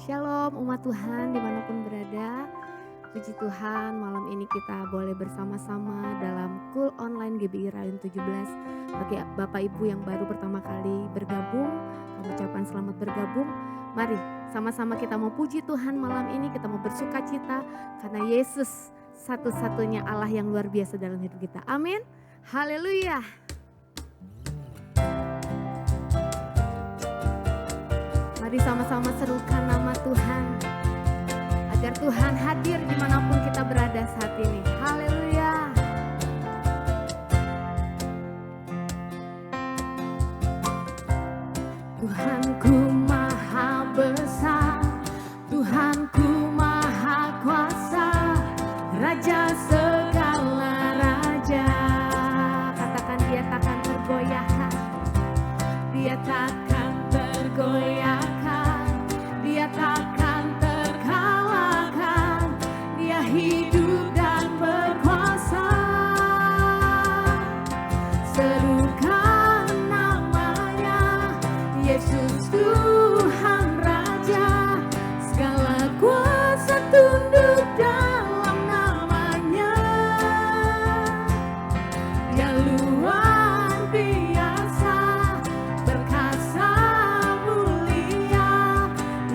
Shalom umat Tuhan dimanapun berada. Puji Tuhan, malam ini kita boleh bersama-sama dalam Cool Online GBI Rayun 17. Bagi Bapak Ibu yang baru pertama kali bergabung, kami ucapkan selamat bergabung. Mari sama-sama kita mau puji Tuhan malam ini, kita mau bersuka cita karena Yesus satu-satunya Allah yang luar biasa dalam hidup kita. Amin. Haleluya. Mari sama-sama serukan nama Tuhan, agar Tuhan hadir dimanapun kita berada saat ini. Haleluya. Tuhanku maha besar, Tuhanku maha kuasa, Raja segala raja. Katakan dia takkan tergoyahkan, dia takkan tergoyahkan, dia takkan terkalahkan, dia hidup dan berkuasa. Serukan namanya, Yesus Tuhan Raja, segala kuasa tunduk dalam namanya. Dia luar biasa, perkasa mulia,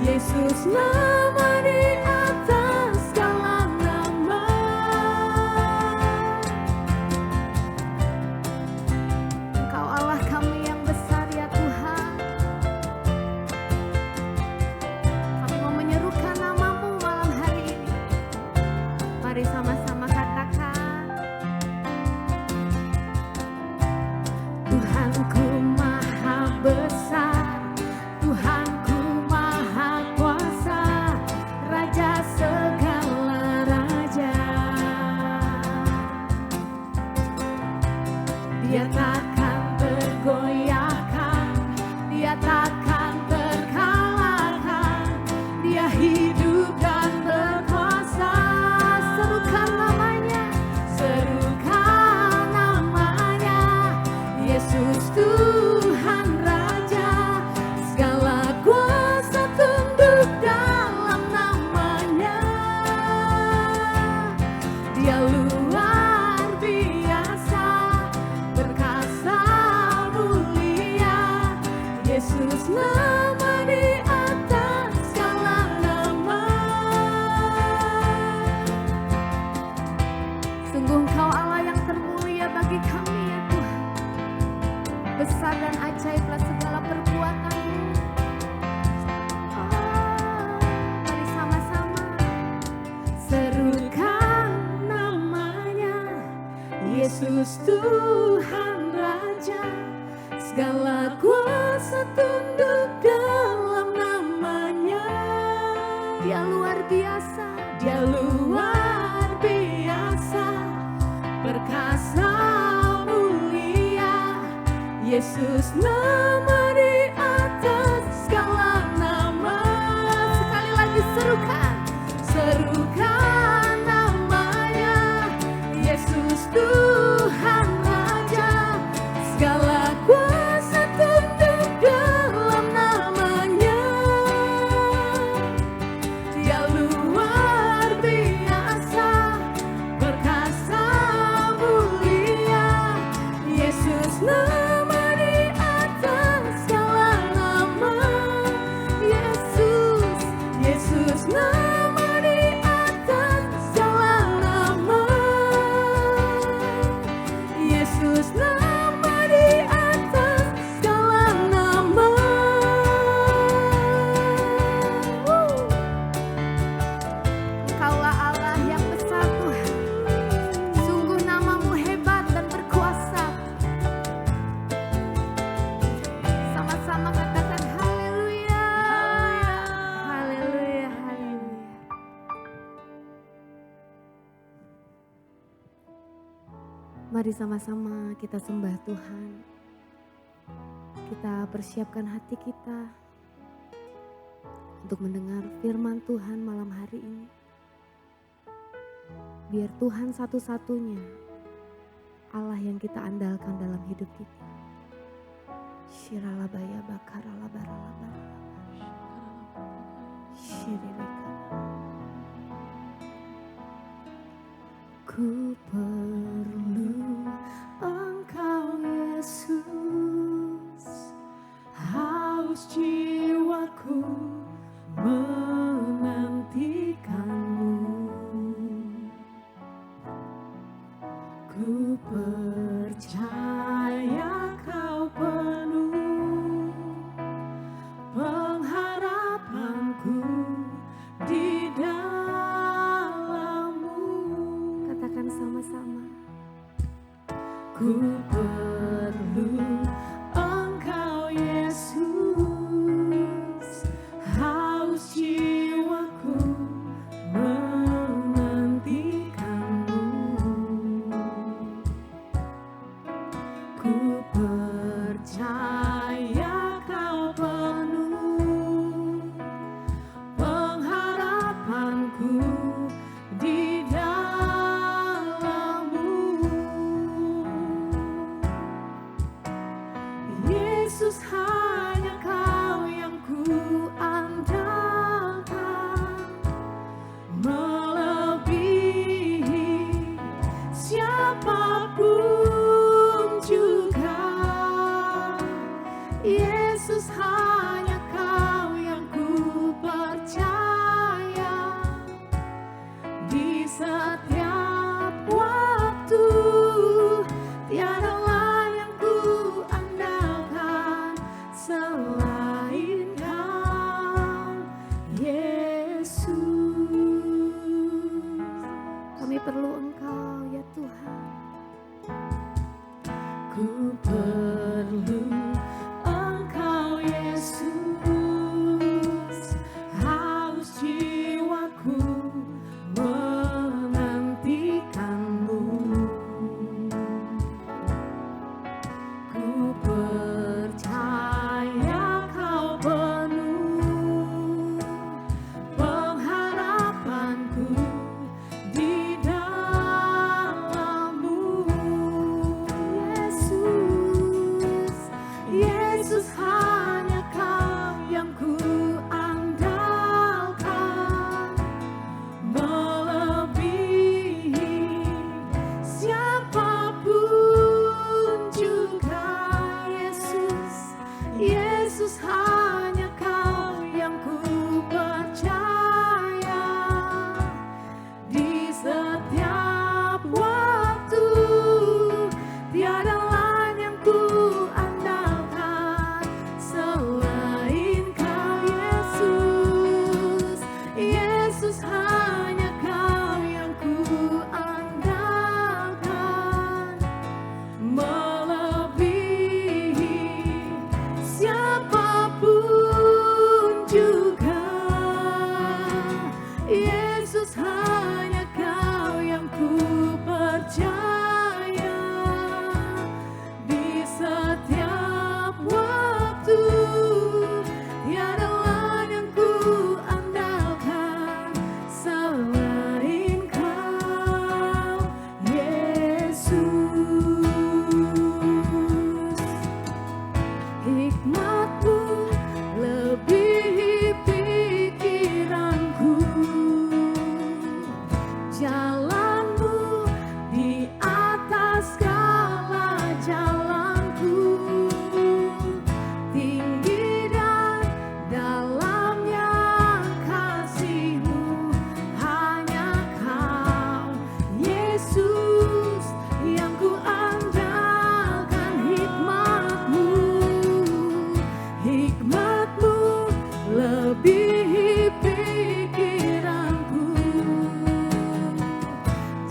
Yesus nama di atas segala nama. Engkau Allah kami yang besar ya Tuhan. Kami mau menyerukan namamu malam hari ini. Mari sama-sama katakan, Tuhanku maha besar, Tuhanku maha kuasa, Raja segala raja. Dia takkan tergoyahkan, dia takkan terkalahkan, dia hidup dan berkuasa. Serukan namanya, serukan namanya, Yesus Tuhan Raja, segala kuasa tunduk dalam namanya. Dia luar biasa, perkasa mulia, Yesus nama di atas segala nama. Sungguh Engkau Allah yang termulia bagi kami ya Tuhan. Besar dan ajaiblah segala perbuatan-Mu. Mari sama-sama serukan namanya, Yesus Tuhan Raja, segala kuasa tunduk dalam namanya. Dia luar biasa, dia luar biasa, perkasa mulia, Yesus nama di atas segala nama. Sekali lagi serukan, serukan namanya, Yesus Tuhan Raja, segala kuasa tunduk dalam namanya. Dia luar biasa, perkasa mulia, Yesus nama di atas segala nama. Yesus, Yesus nama di atas segala nama. Yesus nama di atas segala nama. Engkaulah Allah yang besar Tuhan. Sungguh namamu hebat dan berkuasa. Sama-sama katakan haleluya. Haleluya, haleluya. Mari sama-sama kita sembah Tuhan. Kita persiapkan hati kita untuk mendengar firman Tuhan malam hari ini. Biar Tuhan satu-satunya Allah yang kita andalkan dalam hidup kita. Shiralabaya bakaralabaralabaralaba. Ku perlu Engkau Yesus, haus jiwaku menantikanmu. Ku percaya Kau penuh pengharapanku di dalam-Mu. Katakan sama-sama. Ku perlu Engkau Yesus, haus jiwaku menantikanmu. Ku percaya Kau penuh pengharapanku di dalam-Mu. Yesus, hanya Kau yang ku andalkan, melebihi siapapun juga. Yesus, hanya Kau yang ku percaya di setiap waktu. Tiada lain yang ku andalkan selain Kau, Yesus. Kami perlu Engkau ya Tuhan. Ku perlu Engkau Yesus, haus jiwaku menantikanmu. Ku percaya Kau penuh pengharapanku di dalam-Mu. Yesus, Yesus, hanya Kau yang ku andalkan, melebihi siapapun juga. Yesus, Yesus, hanya Kau yang ku percaya di setiap waktu. Tiada lain yang ku andalkan selain Kau, Yesus. Yesus, hanya Kau yang ku andalkan, melebihi siapapun juga. Yesus, hanya Kau yang ku percaya di setiap waktu. Tiada lain yang ku andalkan selain Kau, Yesus. Hikmat-Mu lebihi pikiranku, jalan-Mu di atas segala jalanku. Tinggi dan dalamnya kasih-Mu, hanya Kau, Yesus, yang ku andalkan. Hikmat-Mu, hikmat-Mu lebihi pikiranku,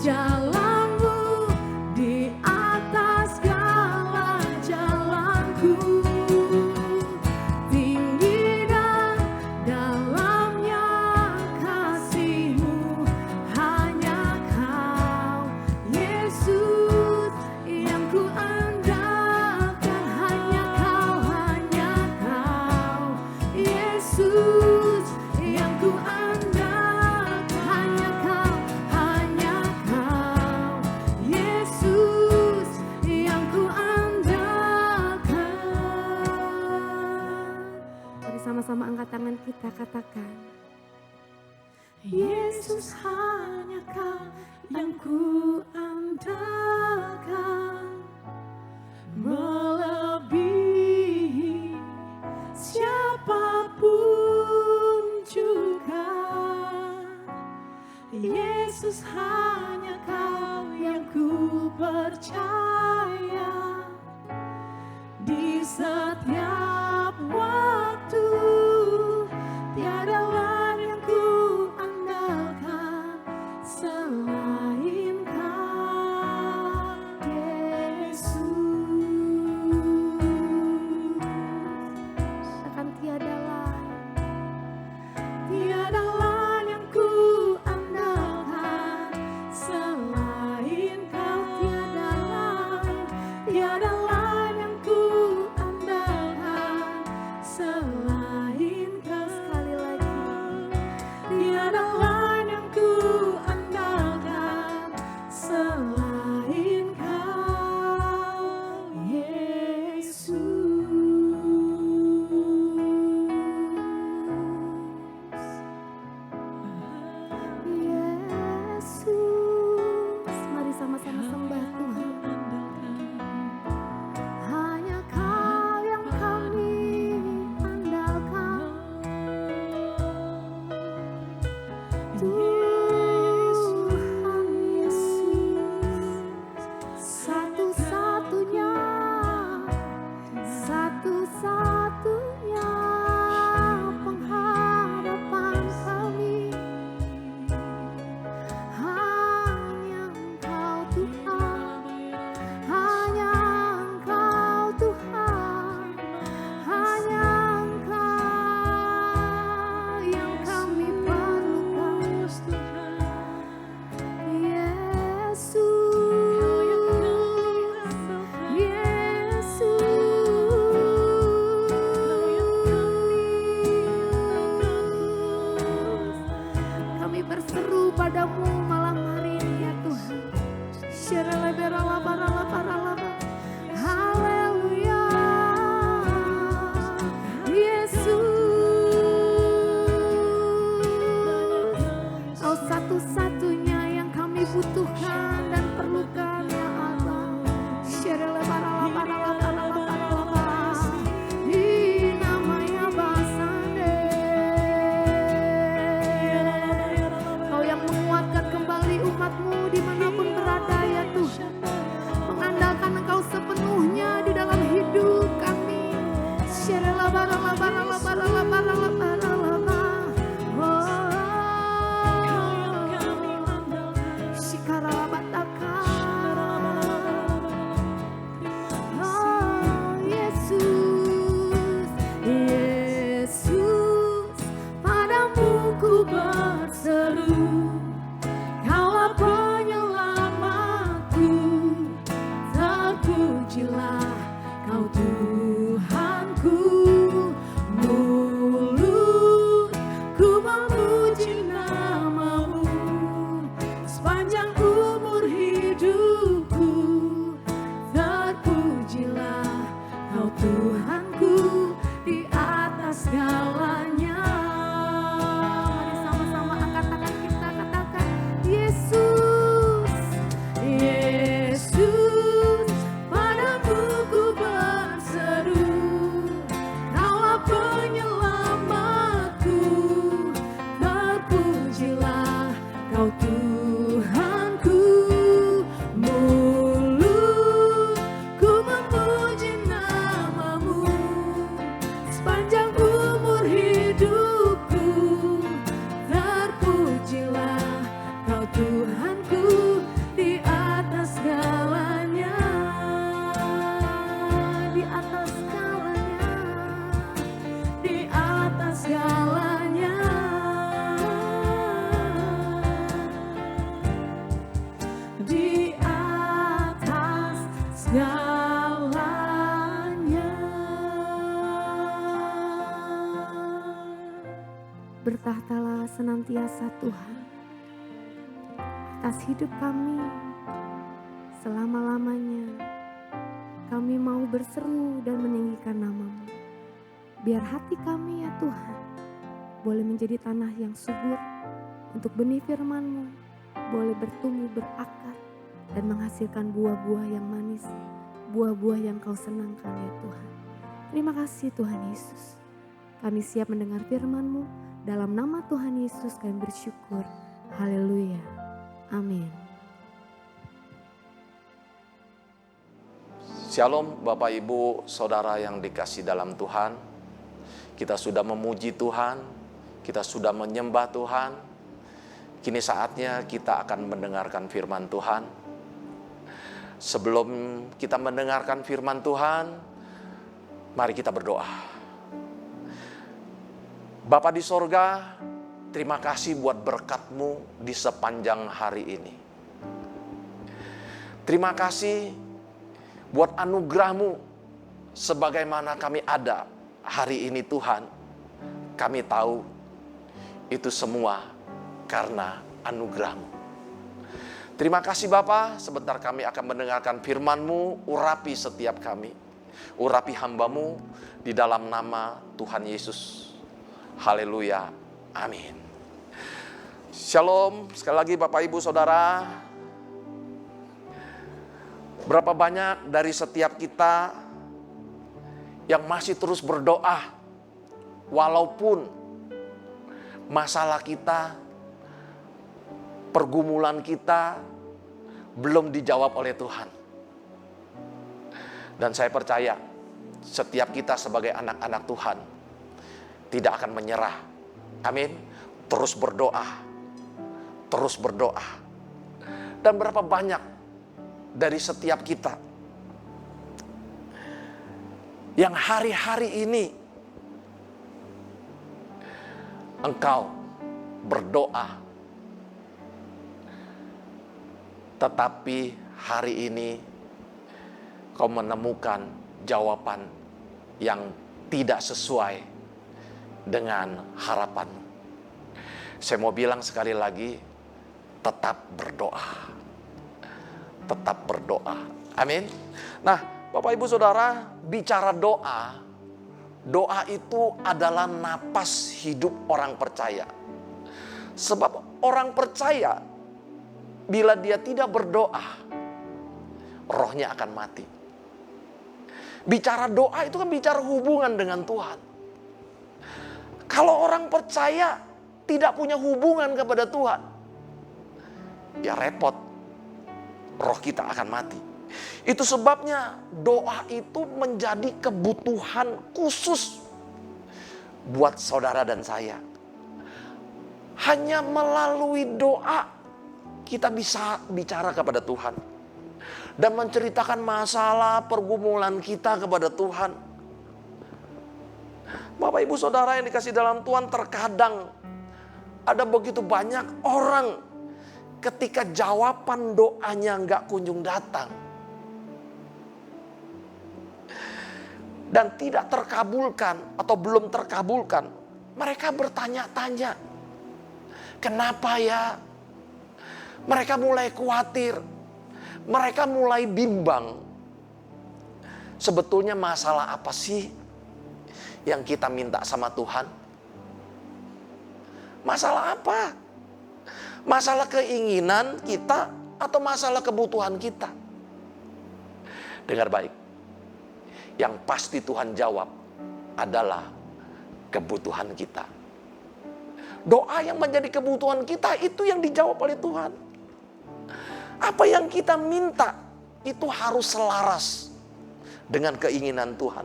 jalan-Mu di atas segala jalanku. Tinggi dan dalamnya kasih-Mu, hanya Kau, Yesus, yang ku andalkan. Hanya Kau, Yesus, yang ku andalkan. Hanya Kau, Yesus, yang ku andalkan. Mari sama-sama angkat tangan kita, katakan, Yesus hanya Kau yang ku andalkan, melebihi siapapun juga. Yesus hanya Kau yang ku percaya, di setiap waktu tiada lain yang ku andalkan selain Kau, Yesus. Akan tiada lain, Tiada lain yang ku andalkan selain Kau, tiada lain yang ku andalkan selain Kau. sekali lagi. Tiada lain yang ku andalkan selain Kau, Yesus. Yesus, mari sama-sama sembah Tuhan. Hanya Kau yang kami andalkan, Tuhan Yesus, satu-satunya pengharapan kami. Hanya Engkau Tuhan, hanya Engkau Tuhan, hanya Engkau yang kami perlukan. Kami berseru padamu malam hari ini ya Tuhan. Syereleberalabaralabaralaba. Haleluya, Yesus. Kau satu-satunya yang kami butuhkan dan perlukan ya Allah. Syerelebaralabaralabaralaba. Di namanya Basande. Kau yang menguatkan kembali umat-Mu dimanapun berada ya Tuhan. Mengandalkan Engkau sepenuhnya di dalam hidup kami. Syerelabaralabaralabaralabaralabaralaba. Shikaralabataka. Yesus, Yesus, padamu ku berseru. Kaulah penyelamatku, terpujilah Kau Tuhanku. Mulutku memuji nama-Mu sepanjang umur hidupku. Terpujilah Kau Tuhanku di atas segalanya. Mari sama-sama angkat tangan kita, katakan Yesus, Yesus, padamu ku berseru. Kaulah penyelamatku, terpujilah Kau Tuhanku. Mulutku memuji nama-Mu sepanjang umur hidupku. Terpujilah Kau Tuhanku di atas segalanya, di atas segalanya, di atas segalanya, di atas segalanya. bertahtalah senantiasa Tuhan atas hidup kami selama-lamanya. Kami mau berseru dan meninggikan nama-Mu. Biar hati kami ya Tuhan boleh menjadi tanah yang subur, untuk benih firman-Mu boleh bertumbuh berakar dan menghasilkan buah-buah yang manis, buah-buah yang Kau senangkan ya Tuhan. Terima kasih Tuhan Yesus. Kami siap mendengar firman-Mu. Dalam nama Tuhan Yesus kami bersyukur. Haleluya. Amin. Shalom Bapak Ibu Saudara yang dikasih dalam Tuhan. Kita sudah memuji Tuhan, kita sudah menyembah Tuhan. Kini saatnya kita akan mendengarkan firman Tuhan. Sebelum kita mendengarkan firman Tuhan, mari kita berdoa. Bapa di sorga, terima kasih buat berkat-Mu di sepanjang hari ini. Terima kasih buat anugerah-Mu sebagaimana kami ada hari ini Tuhan. Kami tahu itu semua karena anugerah-Mu. Terima kasih Bapa, sebentar kami akan mendengarkan firman-Mu, urapi setiap kami. Urapi hamba-Mu di dalam nama Tuhan Yesus. Haleluya, amin. Shalom, sekali lagi Bapak Ibu Saudara. Berapa banyak dari setiap kita yang masih terus berdoa, walaupun masalah kita, pergumulan kita belum dijawab oleh Tuhan. Dan saya percaya, setiap kita sebagai anak-anak Tuhan tidak akan menyerah. Amin. Terus berdoa. Terus berdoa. Dan berapa banyak dari setiap kita yang hari-hari ini engkau berdoa, tetapi hari ini kau menemukan jawaban yang tidak sesuai dengan harapanmu. Saya mau bilang sekali lagi, tetap berdoa. Tetap berdoa. Amin. Nah, Bapak Ibu Saudara, bicara doa, doa itu adalah napas hidup orang percaya. Sebab orang percaya, bila dia tidak berdoa, rohnya akan mati. Bicara doa itu kan bicara hubungan dengan Tuhan. Kalau orang percaya tidak punya hubungan kepada Tuhan, ya repot. Roh kita akan mati. Itu sebabnya doa itu menjadi kebutuhan khusus buat saudara dan saya. Hanya melalui doa kita bisa bicara kepada Tuhan dan menceritakan masalah pergumulan kita kepada Tuhan. Bapak Ibu Saudara yang dikasih dalam Tuhan, terkadang ada begitu banyak orang ketika jawaban doanya nggak kunjung datang dan tidak terkabulkan atau belum terkabulkan, mereka bertanya-tanya, kenapa ya? Mereka mulai khawatir, mereka mulai bimbang. Sebetulnya masalah apa sih yang kita minta sama Tuhan? Masalah apa? Masalah keinginan kita atau masalah kebutuhan kita? Dengar baik. Yang pasti Tuhan jawab adalah kebutuhan kita. Doa yang menjadi kebutuhan kita itu yang dijawab oleh Tuhan. Apa yang kita minta itu harus selaras dengan keinginan Tuhan.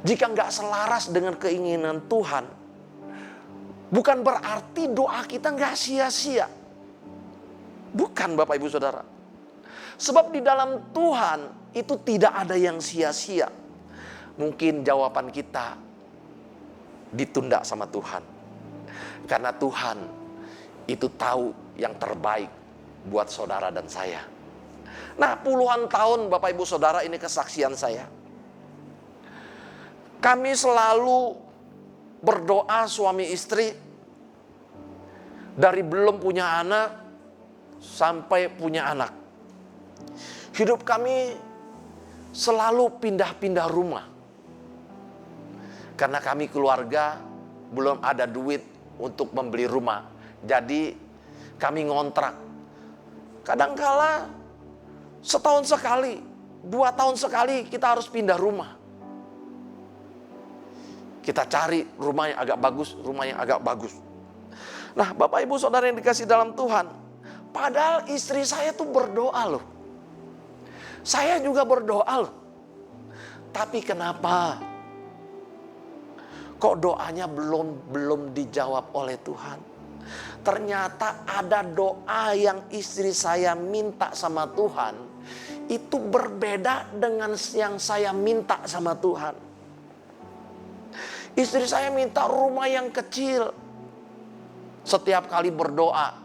Jika nggak selaras dengan keinginan Tuhan, bukan berarti doa kita nggak sia-sia. Bukan Bapak Ibu Saudara. Sebab di dalam Tuhan itu tidak ada yang sia-sia. Mungkin jawaban kita ditunda sama Tuhan. Karena Tuhan itu tahu yang terbaik buat saudara dan saya. Nah, puluhan tahun Bapak Ibu Saudara, ini kesaksian saya. Kami selalu berdoa suami istri dari belum punya anak sampai punya anak. Hidup kami selalu pindah-pindah rumah. Karena kami keluarga belum ada duit untuk membeli rumah Jadi kami ngontrak. Kadangkala setahun sekali, 2 tahun sekali kita harus pindah rumah. Kita cari rumah yang agak bagus, rumah yang agak bagus. Nah, Bapak Ibu Saudara yang dikasih dalam Tuhan, padahal istri saya tuh berdoa loh. Saya juga berdoa loh. Tapi kenapa? Kok doanya belum dijawab oleh Tuhan? Ternyata ada doa yang istri saya minta sama Tuhan, itu berbeda dengan yang saya minta sama Tuhan. Istri saya minta rumah yang kecil. Setiap kali berdoa.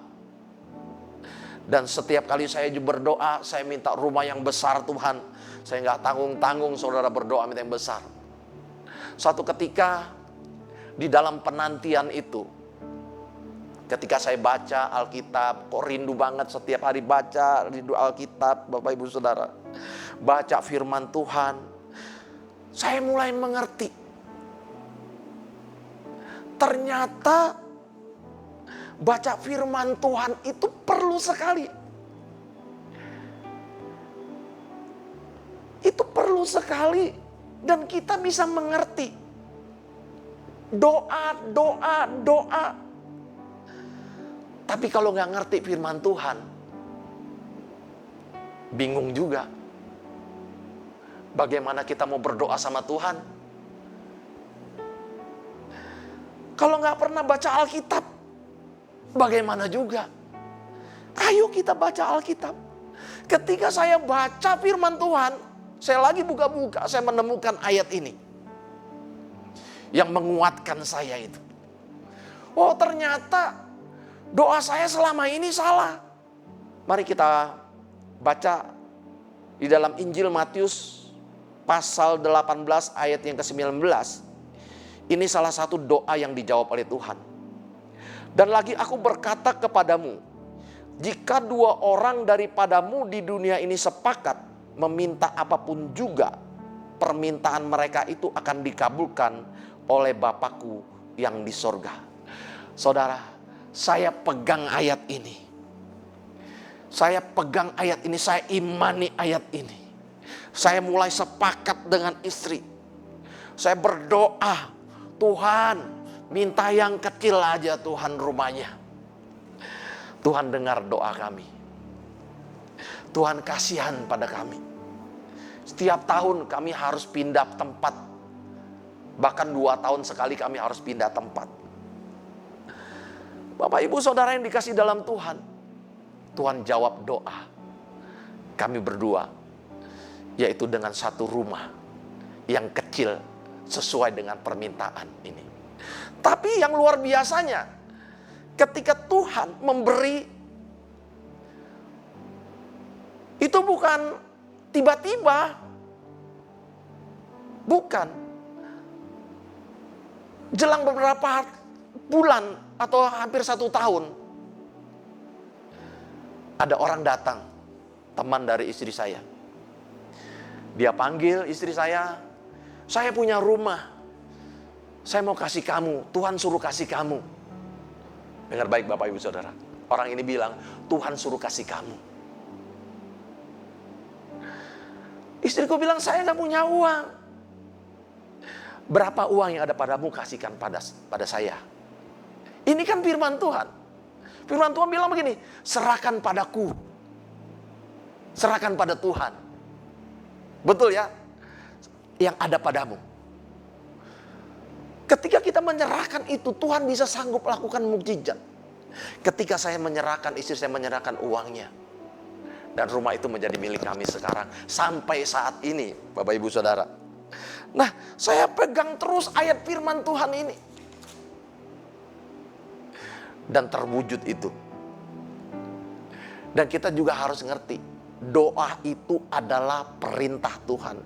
Dan setiap kali saya berdoa, saya minta rumah yang besar Tuhan. Saya nggak tanggung-tanggung saudara berdoa minta yang besar. Suatu ketika di dalam penantian itu, ketika saya baca Alkitab, kok rindu banget setiap hari baca, rindu Alkitab Bapak Ibu Saudara. Baca firman Tuhan. Saya mulai mengerti. Ternyata baca firman Tuhan itu perlu sekali. Itu perlu sekali. Dan kita bisa mengerti. Doa. Tapi kalau nggak ngerti firman Tuhan, bingung juga. Bagaimana kita mau berdoa sama Tuhan? Kalau nggak pernah baca Alkitab, bagaimana juga? Ayo kita baca Alkitab. Ketika saya baca firman Tuhan, saya lagi buka-buka, saya menemukan ayat ini. Yang menguatkan saya itu. Oh, ternyata doa saya selama ini salah. Mari kita baca di dalam Injil Matius pasal 18 ayat yang ke-19. Ini salah satu doa yang dijawab oleh Tuhan. Dan lagi aku berkata kepadamu, jika 2 orang daripadamu di dunia ini sepakat meminta apapun juga, permintaan mereka itu akan dikabulkan oleh Bapakku yang di sorga. Saudara, saya pegang ayat ini. Saya pegang ayat ini, saya imani ayat ini. Saya mulai sepakat dengan istri. Saya berdoa, Tuhan, minta yang kecil aja Tuhan rumahnya. Tuhan dengar doa kami. Tuhan kasihan pada kami. Setiap tahun kami harus pindah tempat. Bahkan 2 tahun sekali kami harus pindah tempat. Bapak Ibu Saudara yang dikasih dalam Tuhan. Tuhan jawab doa kami berdua. Yaitu dengan satu rumah yang kecil sesuai dengan permintaan ini. Tapi yang luar biasanya, ketika Tuhan memberi, itu bukan tiba-tiba. Bukan. Jelang beberapa bulan atau hampir 1 tahun, ada orang datang, teman dari istri saya. Dia panggil istri saya punya rumah. Saya mau kasih kamu, Tuhan suruh kasih kamu. Dengar baik Bapak Ibu Saudara. Orang ini bilang, Tuhan suruh kasih kamu. Istriku bilang, saya gak punya uang. Berapa uang yang ada padamu kasihkan pada saya. Ini kan firman Tuhan. Firman Tuhan bilang begini, serahkan padaku. Serahkan pada Tuhan. Betul ya? Yang ada padamu. Ketika kita menyerahkan itu, Tuhan bisa sanggup lakukan mukjizat. Ketika saya menyerahkan, istri saya menyerahkan uangnya. Dan rumah itu menjadi milik kami sekarang. Sampai saat ini, Bapak Ibu Saudara. Nah, saya pegang terus ayat firman Tuhan ini. Dan terwujud itu. Dan kita juga harus ngerti, doa itu adalah perintah Tuhan.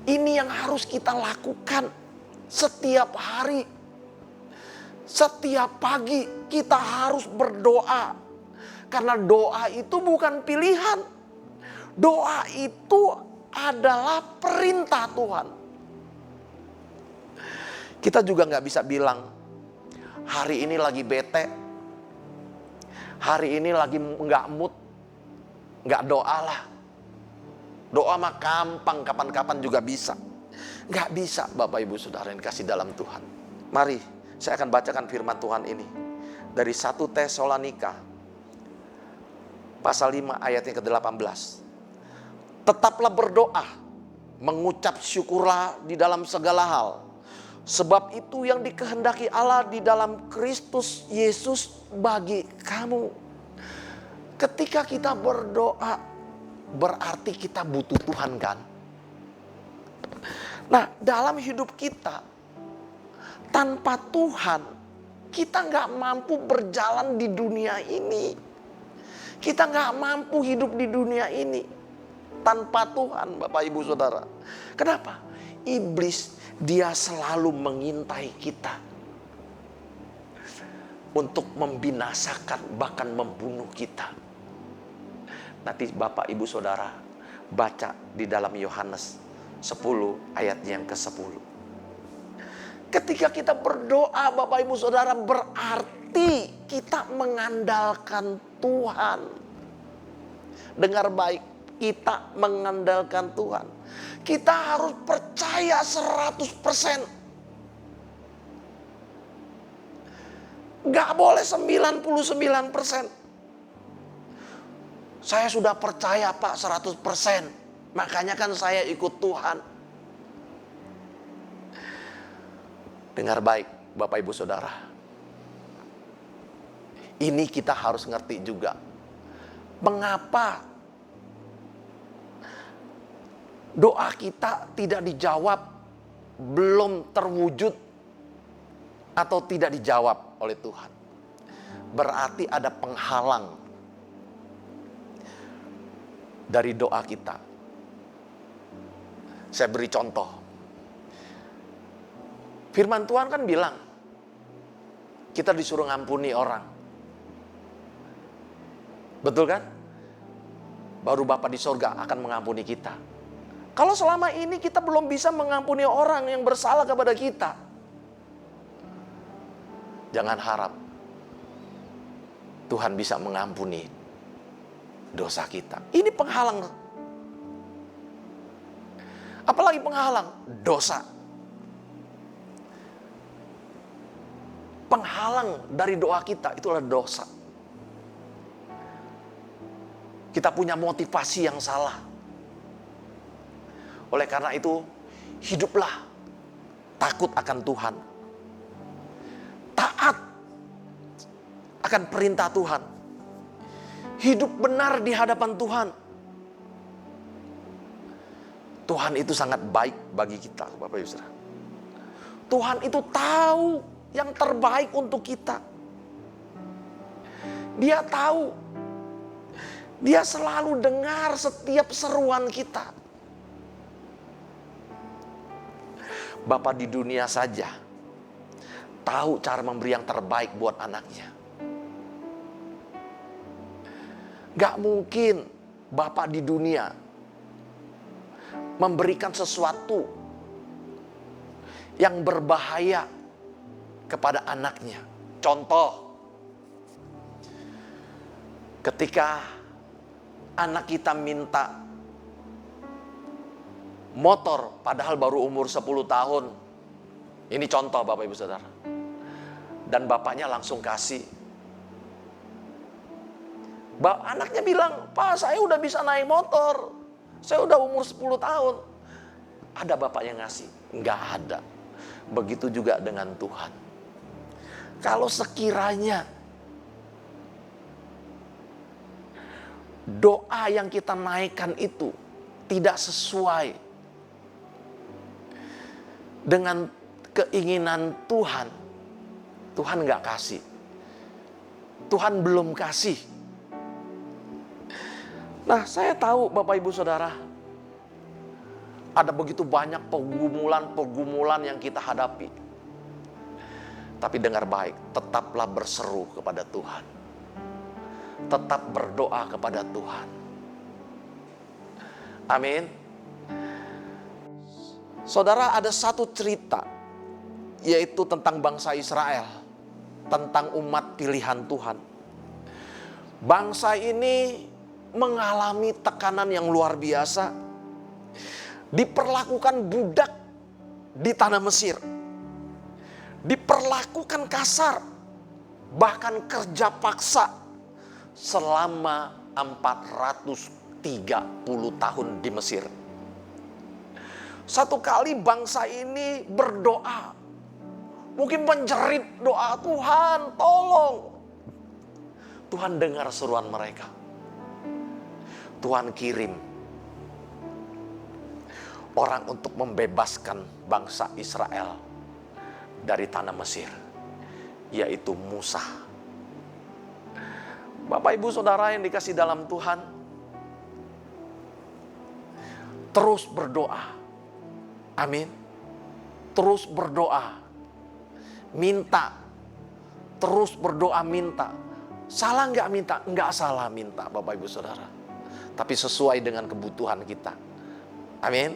Ini yang harus kita lakukan setiap hari. Setiap pagi kita harus berdoa. Karena doa itu bukan pilihan. Doa itu adalah perintah Tuhan. Kita juga gak bisa bilang, hari ini lagi bete, hari ini lagi nggak mood, nggak doa lah. Doa mah gampang, kapan-kapan juga bisa. Nggak bisa Bapak Ibu Saudara yang kasih dalam Tuhan. Mari saya akan bacakan firman Tuhan ini. Dari 1 Tesalonika pasal 5 ayat yang ke-18. Tetaplah berdoa, mengucap syukurlah di dalam segala hal. Sebab itu yang dikehendaki Allah di dalam Kristus Yesus bagi kamu. Ketika kita berdoa, berarti kita butuh Tuhan kan? Nah, dalam hidup kita, tanpa Tuhan, kita nggak mampu berjalan di dunia ini. Kita nggak mampu hidup di dunia ini tanpa Tuhan, Bapak Ibu Saudara. Kenapa? Iblis dia selalu mengintai kita untuk membinasakan, bahkan membunuh kita. Nanti Bapak Ibu Saudara baca di dalam Yohanes 10 ayatnya yang ke-10. Ketika kita berdoa Bapak Ibu Saudara, berarti kita mengandalkan Tuhan. Dengar baik, kita mengandalkan Tuhan. Kita harus percaya 100%. Gak boleh 99%. Saya sudah percaya Pak 100%. Makanya kan saya ikut Tuhan. Dengar baik Bapak Ibu Saudara. Ini kita harus ngerti juga. Mengapa doa kita tidak dijawab, belum terwujud, atau tidak dijawab oleh Tuhan? Berarti ada penghalang dari doa kita. Saya beri contoh. Firman Tuhan kan bilang, kita disuruh ngampuni orang. Betul kan? Baru Bapa di sorga akan mengampuni kita. Kalau selama ini kita belum bisa mengampuni orang yang bersalah kepada kita, jangan harap Tuhan bisa mengampuni dosa kita. Ini penghalang. Apalagi penghalang? Dosa. Penghalang dari doa kita itulah dosa. Kita punya motivasi yang salah. Oleh karena itu, hiduplah takut akan Tuhan. Taat akan perintah Tuhan. Hidup benar di hadapan Tuhan. Tuhan itu sangat baik bagi kita, Bapak Ibu Saudara. Tuhan itu tahu yang terbaik untuk kita. Dia tahu. Dia selalu dengar setiap seruan kita. Bapa di dunia saja tahu cara memberi yang terbaik buat anaknya. Gak mungkin Bapa di dunia memberikan sesuatu yang berbahaya kepada anaknya. Contoh, ketika anak kita minta motor padahal baru umur 10 tahun. Ini contoh Bapak Ibu Saudara. Dan bapaknya langsung kasih. Anaknya bilang, "Pak, saya udah bisa naik motor. Saya udah umur 10 tahun." Ada bapak yang ngasih? Enggak ada. Begitu juga dengan Tuhan. Kalau sekiranya doa yang kita naikkan itu tidak sesuai dengan keinginan Tuhan, Tuhan enggak kasih. Tuhan belum kasih. Nah, saya tahu Bapak Ibu Saudara, ada begitu banyak pergumulan yang kita hadapi. Tapi dengar baik, tetaplah berseru kepada Tuhan. Tetap berdoa kepada Tuhan. Amin. Saudara, ada satu cerita, yaitu tentang bangsa Israel. tentang umat pilihan Tuhan. Bangsa ini mengalami tekanan yang luar biasa. Diperlakukan budak di tanah Mesir. Diperlakukan kasar. Bahkan kerja paksa selama 430 tahun di Mesir. Satu kali bangsa ini berdoa. Mungkin menjerit doa, Tuhan tolong. Tuhan dengar seruan mereka. Tuhan kirim orang untuk membebaskan bangsa Israel dari tanah Mesir, yaitu Musa. Bapak Ibu Saudara yang dikasih dalam Tuhan, terus berdoa. Amin. Terus berdoa. Minta. Terus berdoa minta. Salah nggak minta? Nggak salah minta Bapak Ibu Saudara. Tapi sesuai dengan kebutuhan kita. Amin.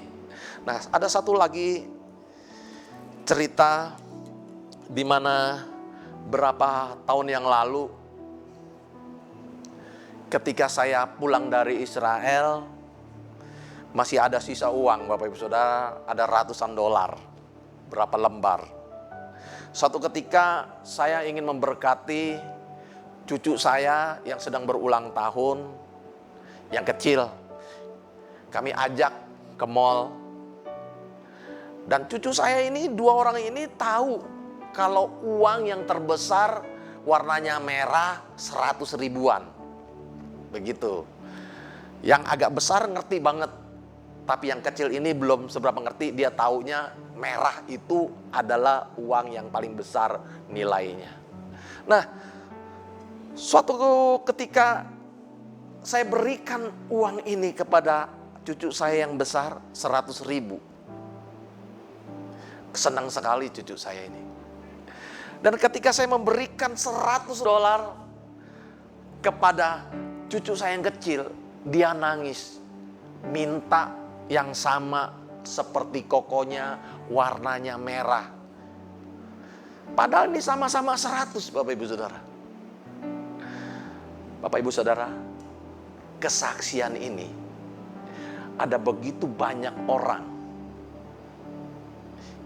Nah, ada satu lagi cerita di mana berapa tahun yang lalu ketika saya pulang dari Israel, masih ada sisa uang Bapak Ibu Saudara, ada ratusan dolar, berapa lembar. Suatu ketika saya ingin memberkati cucu saya yang sedang berulang tahun, yang kecil. Kami ajak ke mall. Dan cucu saya ini, dua orang ini tahu kalau uang yang terbesar warnanya merah 100 ribuan. Begitu. Yang agak besar ngerti banget. Tapi yang kecil ini belum seberapa ngerti, dia taunya merah itu adalah uang yang paling besar nilainya. Nah, suatu ketika saya berikan uang ini kepada cucu saya yang besar 100 ribu. Senang sekali cucu saya ini. Dan ketika saya memberikan 100 dolar kepada cucu saya yang kecil, dia nangis. Minta yang sama seperti kokonya, warnanya merah. Padahal ini sama-sama 100 Bapak Ibu Saudara. Bapak Ibu Saudara, kesaksian ini ada begitu banyak orang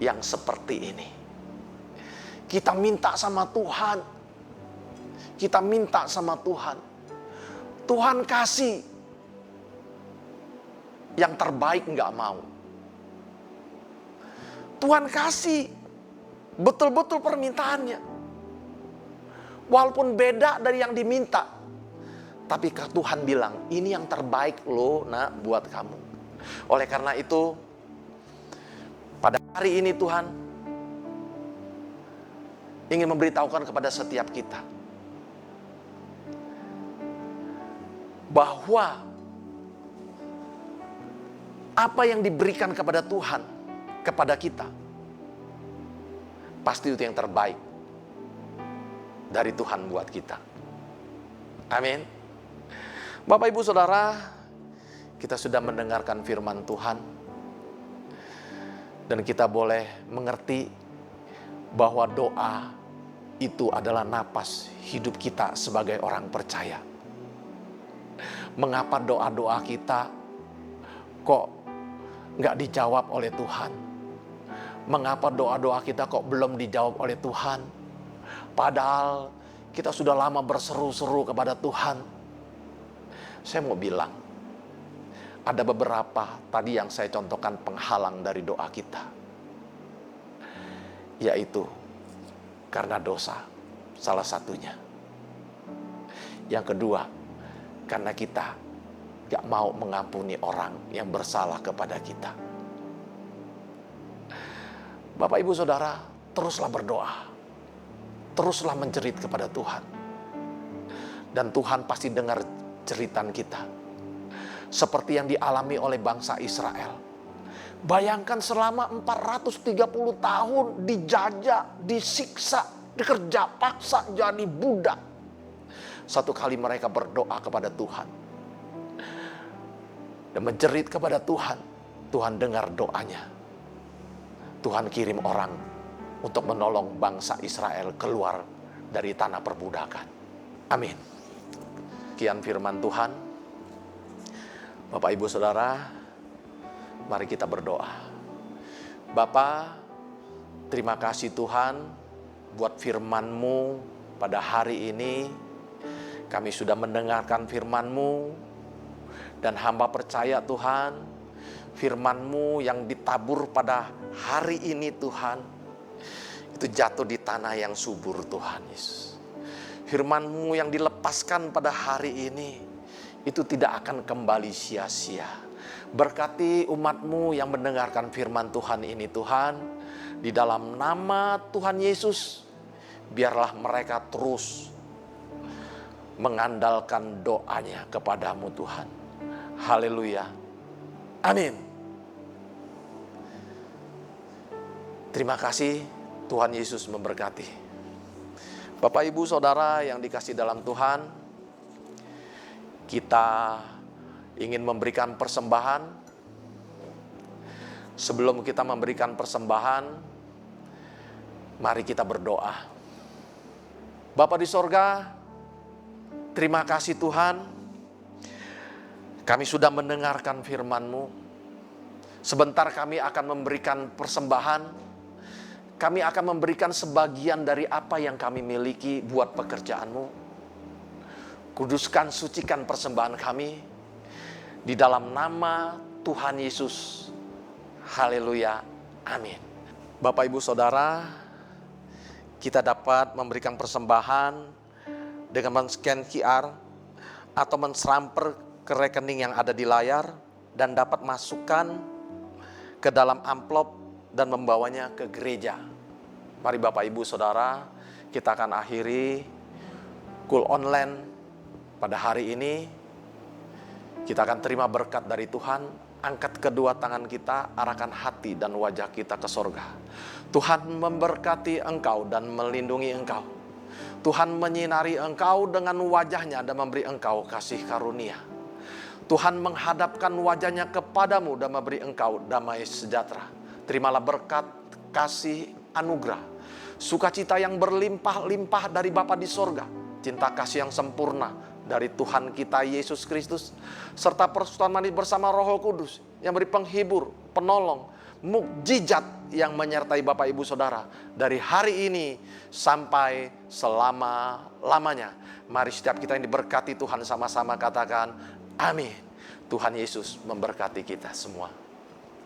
yang seperti ini. Kita minta sama Tuhan. Kita minta sama Tuhan. Tuhan kasih. Yang terbaik nggak mau. Tuhan kasih betul-betul permintaannya. Walaupun beda dari yang diminta. Tapi Tuhan bilang, ini yang terbaik loh nak buat kamu. Oleh karena itu, pada hari ini Tuhan ingin memberitahukan kepada setiap kita. Bahwa apa yang diberikan kepada Tuhan, kepada kita, pasti itu yang terbaik dari Tuhan buat kita. Amin. Bapak Ibu Saudara, kita sudah mendengarkan firman Tuhan. Dan kita boleh mengerti bahwa doa itu adalah napas hidup kita sebagai orang percaya. Mengapa doa-doa kita kok nggak dijawab oleh Tuhan? Mengapa doa-doa kita kok belum dijawab oleh Tuhan? Padahal kita sudah lama berseru-seru kepada Tuhan. Saya mau bilang, ada beberapa tadi yang saya contohkan penghalang dari doa kita. Yaitu karena dosa, salah satunya. Yang kedua, karena kita gak mau mengampuni orang yang bersalah kepada kita. Bapak Ibu Saudara, teruslah berdoa. Teruslah menjerit kepada Tuhan. Dan Tuhan pasti dengar jeritan kita. Seperti yang dialami oleh bangsa Israel. Bayangkan selama 430 tahun dijajah, disiksa, dikerja paksa jadi budak. Satu kali mereka berdoa kepada Tuhan. Dan menjerit kepada Tuhan. Tuhan dengar doanya. Tuhan kirim orang untuk menolong bangsa Israel keluar dari tanah perbudakan. Amin. Sekian firman Tuhan. Bapak, Ibu, Saudara, mari kita berdoa. Bapa, terima kasih Tuhan buat firman-Mu pada hari ini. Kami sudah mendengarkan firman-Mu, dan hamba percaya Tuhan, firman-Mu yang ditabur pada hari ini Tuhan, itu jatuh di tanah yang subur Tuhan Yesus. Firman-Mu yang dilepaskan pada hari ini, itu tidak akan kembali sia-sia. Berkati umat-Mu yang mendengarkan firman Tuhan ini Tuhan, di dalam nama Tuhan Yesus, biarlah mereka terus mengandalkan doanya kepadamu Tuhan. Haleluya. Amin. Terima kasih, Tuhan Yesus memberkati. Bapak, Ibu, Saudara yang dikasih dalam Tuhan, kita ingin memberikan persembahan. Sebelum kita memberikan persembahan, mari kita berdoa. Bapa di sorga, terima kasih Tuhan, kami sudah mendengarkan firman-Mu. Sebentar kami akan memberikan persembahan. Kami akan memberikan sebagian dari apa yang kami miliki buat pekerjaan-Mu. Kuduskan, sucikan persembahan kami di dalam nama Tuhan Yesus. Haleluya. Amin. Bapak, Ibu, Saudara, kita dapat memberikan persembahan dengan men-scan QR atau men-transfer ke rekening yang ada di layar dan dapat masukkan ke dalam amplop dan membawanya ke gereja. Mari Bapak, Ibu, Saudara, kita akan akhiri Cool Online pada hari ini. Kita akan terima berkat dari Tuhan. Angkat kedua tangan kita, arahkan hati dan wajah kita ke sorga. Tuhan memberkati engkau dan melindungi engkau. Tuhan menyinari engkau dengan wajahnya dan memberi engkau kasih karunia. Tuhan menghadapkan wajahnya kepadamu dan memberi engkau damai sejahtera. Terimalah berkat, kasih, anugerah, sukacita yang berlimpah-limpah dari Bapa di sorga, cinta kasih yang sempurna dari Tuhan kita Yesus Kristus, serta persekutuan manis bersama Roh Kudus yang beri penghibur, penolong, mukjizat yang menyertai Bapak, Ibu, Saudara dari hari ini sampai selama-lamanya. Mari setiap kita yang diberkati Tuhan sama-sama katakan amin. Tuhan Yesus memberkati kita semua.